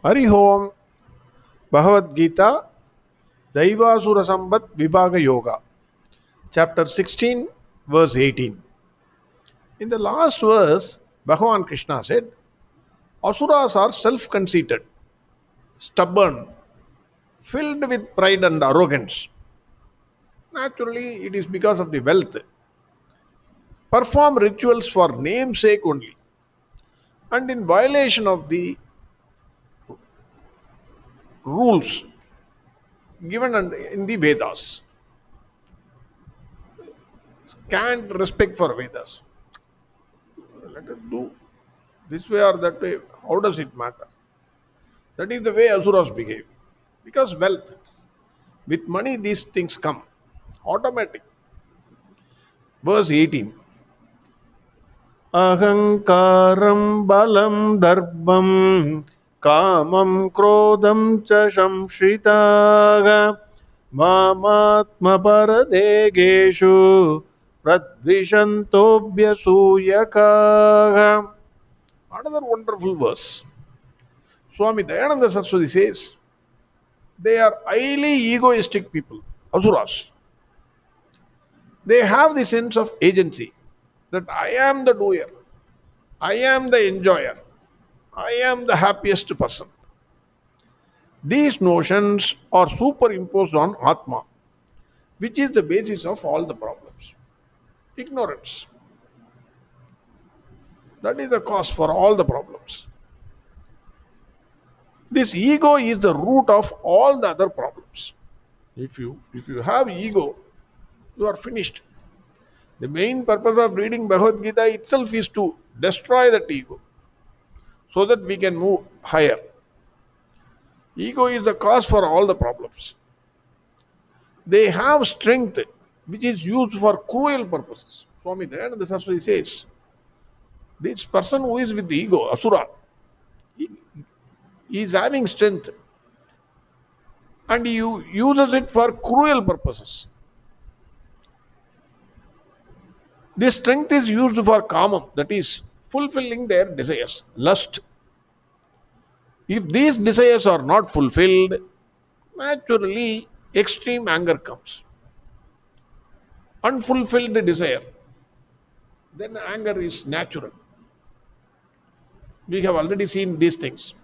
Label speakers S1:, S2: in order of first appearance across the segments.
S1: Hari Om, Bhagavad Gita, Daivasura Sambat Vibhaga Yoga, chapter 16, verse 18. In the last verse, Bhagwan Krishna said, Asuras are self conceited, stubborn, filled with pride and arrogance. Naturally, it is because of the wealth. Perform rituals for namesake only, and in violation of the rules given in the Vedas. Can't respect for Vedas. Let us do this way or that way. How does it matter? That is the way Asuras behave. Because wealth, with money these things come. Automatic. Verse 18. Ahankaram balam darbam kamam krodam cha shamshritaga mamatma paradegeshu pradvishantobhyasuyakaga. Another wonderful verse. Swami Dayananda Saraswati says, they are highly egoistic people, Asuras. They have the sense of agency that I am the doer, I am the enjoyer, I am the happiest person. These notions are superimposed on Atma, which is the basis of all the problems. Ignorance. That is the cause for all the problems. This ego is the root of all the other problems. If you have ego, you are finished. The main purpose of reading Bhagavad Gita itself is to destroy that ego so that we can move higher. Ego is the cause for all the problems. They have strength which is used for cruel purposes. Swami Dayananda Saraswati says, this person who is with the ego, Asura, he is having strength and he uses it for cruel purposes. This strength is used for kamam, that is, fulfilling their desires, lust. If these desires are not fulfilled, naturally extreme anger comes. Unfulfilled desire, then anger is natural. We have already seen these things.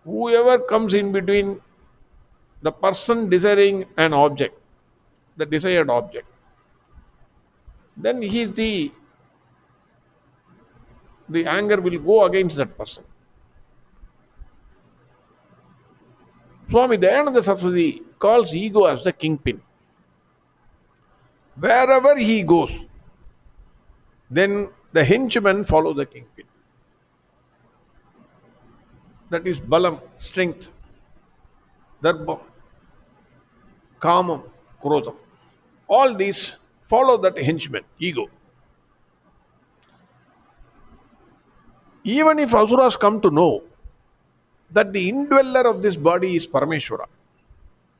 S1: Whoever comes in between the person desiring an object, the desired object, then the anger will go against that person. Swami Dayananda Saraswati calls ego as the kingpin. Wherever he goes, then the henchmen follow the kingpin. That is balam, strength, darbam, kamam, krodam. All these follow that henchman, ego. Even if Asuras come to know that the indweller of this body is Parameshwara,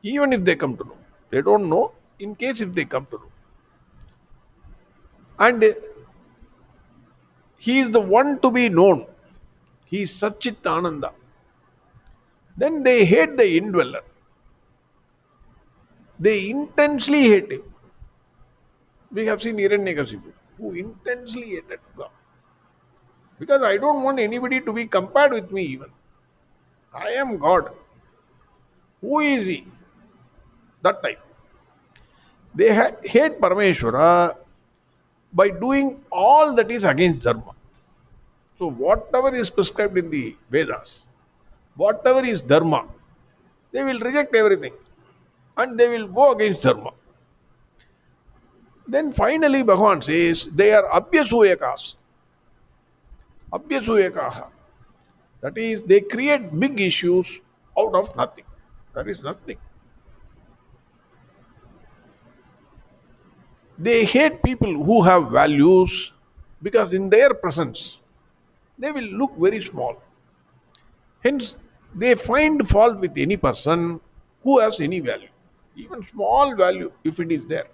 S1: even if they come to know, they don't know, in case if they come to know. And he is the one to be known. He is Satchit Ananda. Then they hate the indweller. They intensely hate him. We have seen Hiranyakasipu, who intensely hated God. Because I don't want anybody to be compared with me even. I am God. Who is he? That type. They hate Parameshwara by doing all that is against Dharma. So whatever is prescribed in the Vedas, whatever is Dharma, they will reject everything and they will go against Dharma. Then finally Bhagavan says they are Abhyasuyakas. Abhyasuyakaha. That is, they create big issues out of nothing. There is nothing. They hate people who have values because in their presence they will look very small. Hence, they find fault with any person who has any value, even small value if it is there.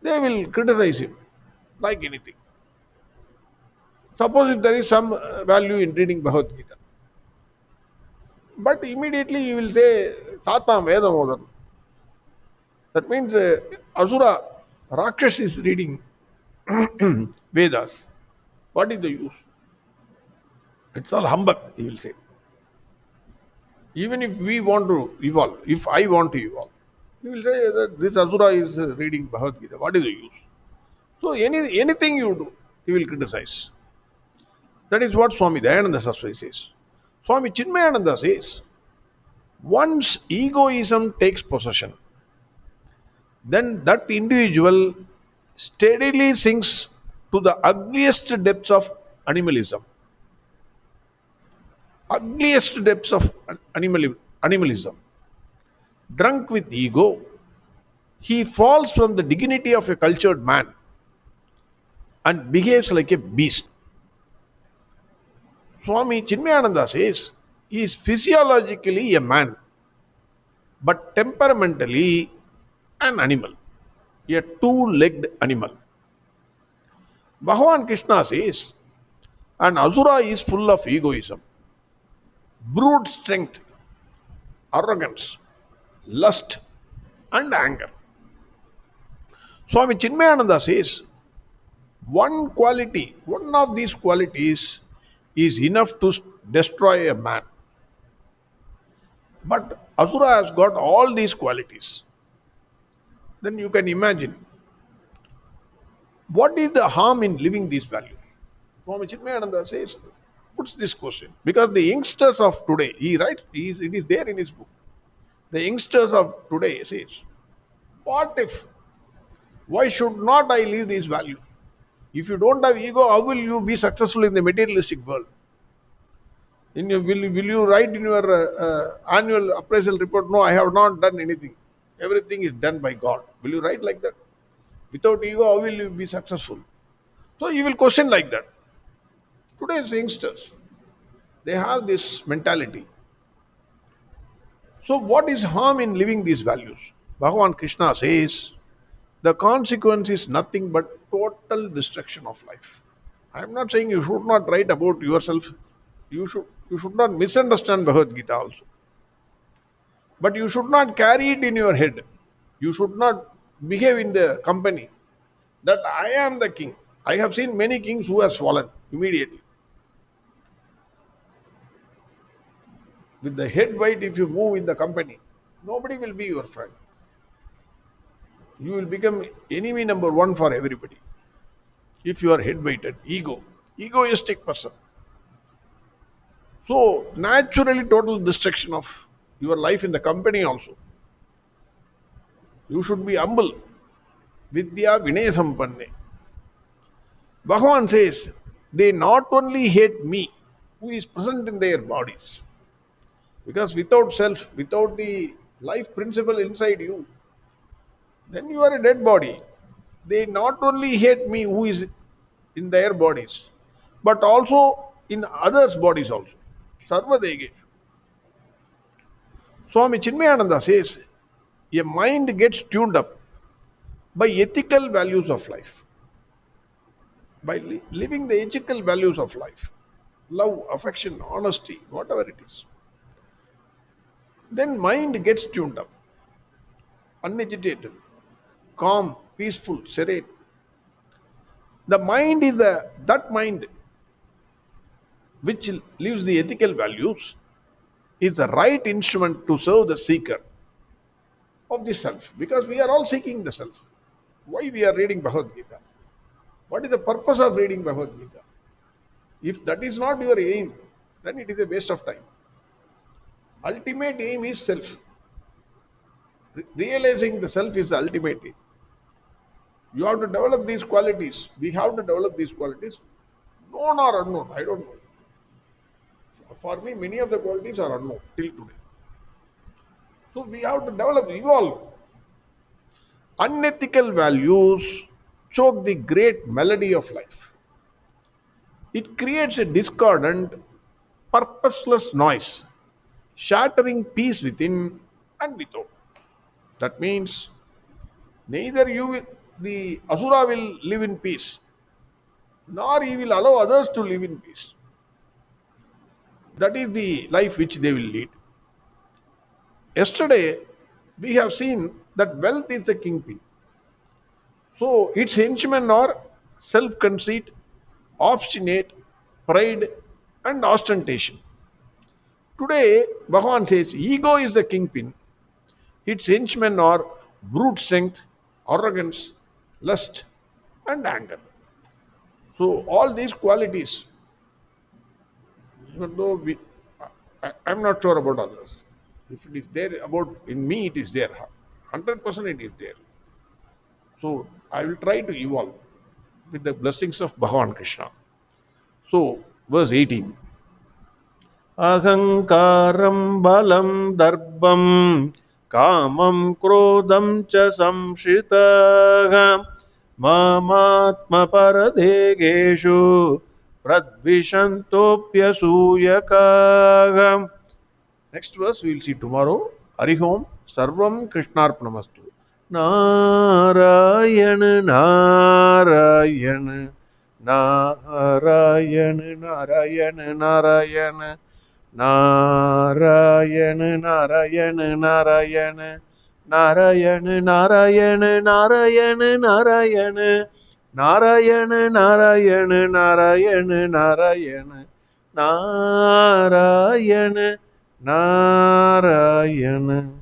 S1: They will criticize him like anything. Suppose if there is some value in reading Bhagavad Gita, But immediately he will say, Tatam Vedamodan. That means Asura, Rakshas is reading Vedas. What is the use? It's all humbug, he will say. Even if we want to evolve, if I want to evolve, he will say that this Asura is reading Bhagavad Gita. What is the use? So anything you do, he will criticize. That is what Swami Dayananda Saraswati says. Swami Chinmayananda says, once egoism takes possession, then that individual steadily sinks to the ugliest depths of animalism. Ugliest depths of animalism. Drunk with ego, he falls from the dignity of a cultured man and behaves like a beast. Swami Chinmayananda says he is physiologically a man, but temperamentally an animal, a two-legged animal. Bhagwan Krishna says an Asura is full of egoism, brute strength, arrogance, lust, and anger. Swami Chinmayananda says one of these qualities is enough to destroy a man. But Asura has got all these qualities. Then you can imagine what is the harm in living these values. Swami Chinmayananda says, puts this question because the youngsters of today, he writes, it is there in his book. The youngsters of today says, what if? Why should not I live these values? If you don't have ego, how will you be successful in the materialistic world? Will you write in your annual appraisal report, no, I have not done anything. Everything is done by God. Will you write like that? Without ego, how will you be successful? So you will question like that. Today's youngsters, they have this mentality. So what is harm in living these values? Bhagwan Krishna says, the consequence is nothing but total destruction of life. I am not saying you should not write about yourself. You should not misunderstand Bhagavad Gita also. But you should not carry it in your head. You should not behave in the company that I am the king. I have seen many kings who have fallen immediately. With the head weight, if you move in the company, nobody will be your friend. You will become enemy number one for everybody. If you are head weighted, egoistic person. So naturally total destruction of your life in the company also. You should be humble. Vidya Vinaya Sampanne. Bhagavan says, they not only hate me, who is present in their bodies. Because without self, without the life principle inside you, then you are a dead body. They not only hate me who is in their bodies, but also in others' bodies also. Sarva Degeshu. Swami Chinmayananda says, a mind gets tuned up by ethical values of life. By living the ethical values of life. Love, affection, honesty, whatever it is. Then mind gets tuned up. Unagitated, calm, peaceful, serene. The mind is that mind which lives the ethical values is the right instrument to serve the seeker of the self. Because we are all seeking the self. Why we are reading Bhagavad Gita? What is the purpose of reading Bhagavad Gita? If that is not your aim, then it is a waste of time. Ultimate aim is self. Realizing the self is the ultimate aim. You have to develop these qualities. We have to develop these qualities. Known or unknown, I don't know. For me, many of the qualities are unknown till today. So we have to develop, evolve. Unethical values choke the great melody of life. It creates a discordant, purposeless noise, shattering peace within and without. That means neither the Asura will live in peace, nor he will allow others to live in peace. That is the life which they will lead. Yesterday, we have seen that wealth is the kingpin. So its henchmen are self-conceit, obstinate, pride, and ostentation. Today, Bhagavan says ego is the kingpin. Its henchmen are brute strength, arrogance, lust, and anger. So all these qualities, even though I'm not sure about others. If it is there about in me, it is there. 100% it is there. So I will try to evolve with the blessings of Bhagwan Krishna. So verse 18.
S2: Ahankaram balam darbam kamam krodam cha samshritah mamatma paradegeshu pradvishantopyasuyakah.
S1: Next verse we will see tomorrow. Arihom Sarvam Krishnarpanamastu.
S2: Narayana Narayana Narayana Narayana Narayana Narayana Narayana Narayana Narayana Narayana Narayana Narayana Narayana Narayana Narayana Narayana Narayana Narayana